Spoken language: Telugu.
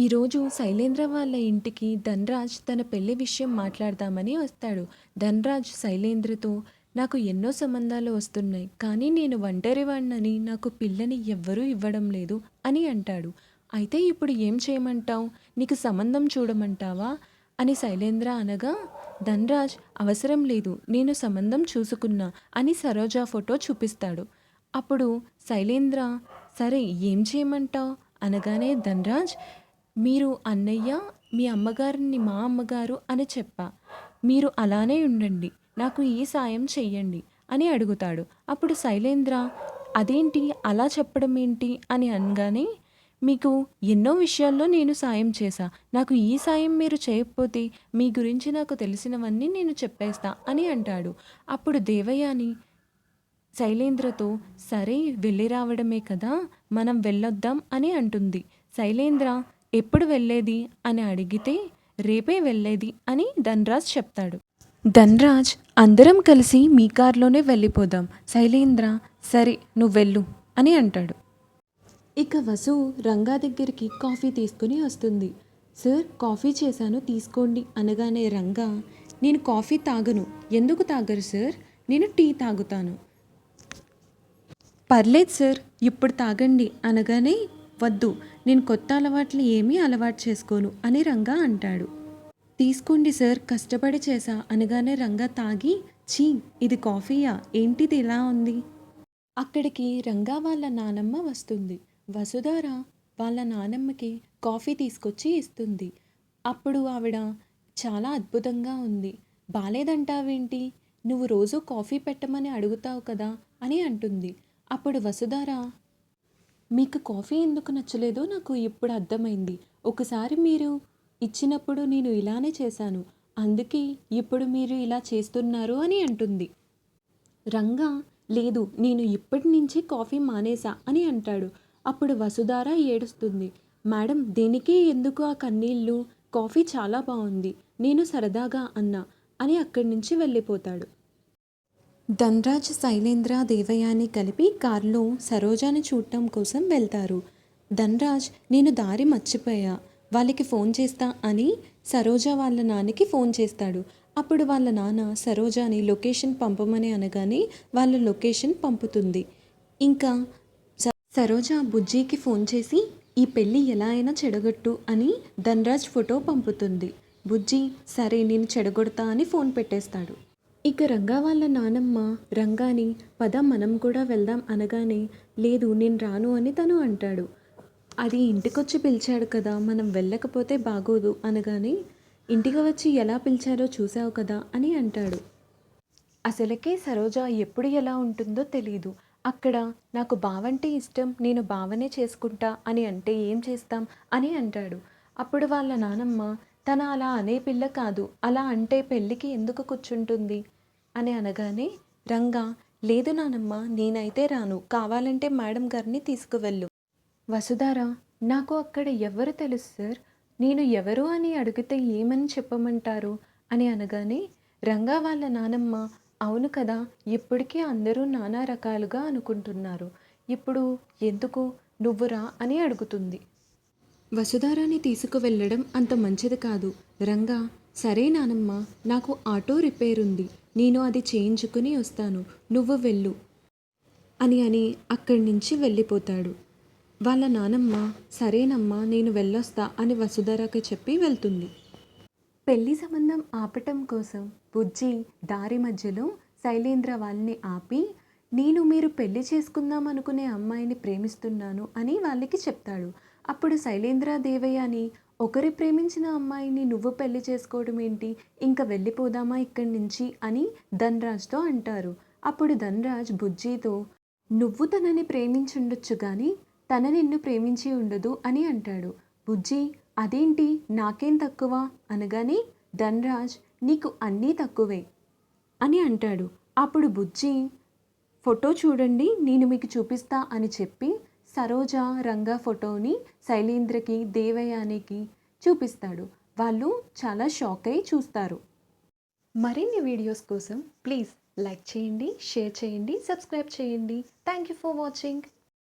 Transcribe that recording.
ఈరోజు శైలేంద్ర వాళ్ళ ఇంటికి ధనరాజ్ తన పెళ్లి విషయం మాట్లాడదామని వస్తాడు. ధనరాజ్ శైలేంద్రతో నాకు ఎన్నో సంబంధాలు వస్తున్నాయి, కానీ నేను ఒంటరివాణ్ణని, నాకు పిల్లని ఎవ్వరూ ఇవ్వడం లేదు అని అంటాడు. అయితే ఇప్పుడు ఏం చేయమంటావు? నీకు సంబంధం చూడమంటావా అని శైలేంద్ర అనగా, ధనరాజ్ అవసరం లేదు, నేను సంబంధం చూసుకున్నా అని సరోజ ఫోటో చూపిస్తాడు. అప్పుడు శైలేంద్ర సరే ఏం చేయమంటావు అనగానే ధనరాజ్, మీరు అన్నయ్య, మీ అమ్మగారిని మా అమ్మగారు అని చెప్పా. మీరు అలానే ఉండండి, నాకు ఈ సాయం చెయ్యండి అని అడుగుతాడు. అప్పుడు శైలేంద్ర అదేంటి అలా చెప్పడం ఏంటి అని అనగానే, మీకు ఎన్నో విషయాల్లో నేను సాయం చేశా, నాకు ఈ సాయం మీరు చేయకపోతే మీ గురించి నాకు తెలిసినవన్నీ నేను చెప్పేస్తా అని అంటాడు. అప్పుడు దేవయాని శైలేంద్రతో సరే వెళ్ళి రావడమే కదా, మనం వెళ్ళొద్దాం అని అంటుంది. శైలేంద్ర ఎప్పుడు వెళ్ళేది అని అడిగితే రేపే వెళ్ళేది అని ధనరాజ్ చెప్తాడు. ధనరాజ్ అందరం కలిసి మీ కార్లోనే వెళ్ళిపోదాం. శైలేంద్ర సరే నువ్వు వెళ్ళు అని అంటాడు. ఇక వసు రంగా దగ్గరికి కాఫీ తీసుకుని వస్తుంది. సార్ కాఫీ చేశాను తీసుకోండి అనగానే రంగా, నేను కాఫీ తాగను. ఎందుకు తాగరు సార్? నేను టీ తాగుతాను. పర్లేదు సార్ ఇప్పుడు తాగండి అనగానే, వద్దు, నేను కొత్త అలవాట్లు ఏమీ అలవాటు చేసుకోను అని రంగా అంటాడు. తీసుకోండి సార్ కష్టపడి చేశా అనగానే రంగా తాగి, ఛీ ఇది కాఫీయా, ఏంటిది ఇలా ఉంది? అక్కడికి రంగా వాళ్ళ నానమ్మ వస్తుంది. వసుధార వాళ్ళ నానమ్మకి కాఫీ తీసుకొచ్చి ఇస్తుంది. అప్పుడు ఆవిడ చాలా అద్భుతంగా ఉంది. బాలేదంటావేంటి? నువ్వు రోజు కాఫీ పెట్టమని అడుగుతావు కదా అని అంటుంది. అప్పుడు వసుధార, మీకు కాఫీ ఎందుకు నచ్చలేదో నాకు ఇప్పుడు అర్థమైంది. ఒకసారి మీరు ఇచ్చినప్పుడు నేను ఇలానే చేశాను, అందుకే ఇప్పుడు మీరు ఇలా చేస్తున్నారు అని అంటుంది. రంగా లేదు, నేను ఇప్పటి నుంచి కాఫీ మానేసా అని అంటాడు. అప్పుడు వసుధార ఏడుస్తుంది. మేడం దేనికి ఎందుకు ఆ కన్నీళ్ళు? కాఫీ చాలా బాగుంది, నేను సరదాగా అన్నా అని అక్కడి నుంచి వెళ్ళిపోతాడు. ధనరాజ్ శైలేంద్ర దేవయాని కలిపి కారులో సరోజాని చూడటం కోసం వెళ్తారు. ధనరాజ్ నేను దారి మర్చిపోయా, వాళ్ళకి ఫోన్ చేస్తా అని సరోజ వాళ్ళ నాన్నకి ఫోన్ చేస్తాడు. అప్పుడు వాళ్ళ నాన్న సరోజాని లొకేషన్ పంపమని అనగానే వాళ్ళ లొకేషన్ పంపుతుంది. ఇంకా సరోజ బుజ్జికి ఫోన్ చేసి ఈ పెళ్ళి ఎలా అయినా చెడగొట్టు అని ధనరాజ్ ఫోటో పంపుతుంది. బుజ్జి సరే నేను చెడగొడతా అని ఫోన్ పెట్టేస్తాడు. ఇక రంగా వాళ్ళ నానమ్మ రంగాని పద మనం కూడా వెళ్దాం అనగానే, లేదు నేను రాను అని తను అంటాడు. అది ఇంటికొచ్చి పిలిచాడు కదా, మనం వెళ్ళకపోతే బాగోదు అనగానే, ఇంటికి వచ్చి ఎలా పిలిచారో చూసావు కదా అని అంటాడు. అసలుకే సరోజ ఎప్పుడు ఎలా ఉంటుందో తెలీదు. అక్కడ నాకు బావంటే ఇష్టం, నేను బావనే చేసుకుంటా అని అంటే ఏం చేస్తాం అని అంటాడు. అప్పుడు వాళ్ళ నానమ్మ తన అలా అనే పిల్ల కాదు, అలా అంటే పెళ్ళికి ఎందుకు కూర్చుంటుంది అని అనగానే రంగా లేదు నానమ్మ నేనైతే రాను, కావాలంటే మేడం గారిని తీసుకువెళ్ళు. వసుధార నాకు అక్కడ ఎవరు తెలుసు సార్, నేను ఎవరు అని అడిగితే ఏమని చెప్పమంటారు అని అనగానే రంగా వాళ్ళ నానమ్మ అవును కదా, ఇప్పటికీ అందరూ నానా రకాలుగా అనుకుంటున్నారు, ఇప్పుడు ఎందుకు నువ్వు రా అని అడుగుతుంది. వసుధారాని తీసుకువెళ్ళడం అంత మంచిది కాదు. రంగా సరే నానమ్మ, నాకు ఆటో రిపేర్ ఉంది, నేను అది చేయించుకుని వస్తాను, నువ్వు వెళ్ళు అని అక్కడి నుంచి వెళ్ళిపోతాడు. వాళ్ళ నానమ్మ సరేనమ్మా నేను వెళ్ళొస్తా అని వసుధారకి చెప్పి వెళ్తుంది. పెళ్లి సంబంధం ఆపటం కోసం బుజ్జి దారి మధ్యలో శైలేంద్ర వాళ్ళని ఆపి, నేను మీరు పెళ్లి చేసుకుందాం అనుకునే అమ్మాయిని ప్రేమిస్తున్నాను అని వాళ్ళకి చెప్తాడు. అప్పుడు శైలేంద్ర దేవయాని ఒకరి ప్రేమించిన అమ్మాయిని నువ్వు పెళ్లి చేసుకోవడం ఏంటి, ఇంకా వెళ్ళిపోదామా ఇక్కడి నుంచి అని ధనరాజ్తో అంటారు. అప్పుడు ధనరాజ్ బుజ్జితో నువ్వు తనని ప్రేమించుండొచ్చు కానీ తన నిన్ను ప్రేమించి ఉండదు అని అంటాడు. బుజ్జి అదేంటి నాకేం తక్కువ అనగానే ధనరాజ్ నీకు అన్నీ తక్కువే అని అంటాడు. అప్పుడు బుజ్జి ఫోటో చూడండి నేను మీకు చూపిస్తా అని చెప్పి సరోజ రంగా ఫోటోని శైలేంద్రకి దేవయానికి చూపిస్తాడు. వాళ్ళు చాలా షాక్ అయి చూస్తారు. మరిన్ని వీడియోస్ కోసం ప్లీజ్ లైక్ చేయండి, షేర్ చేయండి, సబ్స్క్రైబ్ చేయండి. Thank you for watching.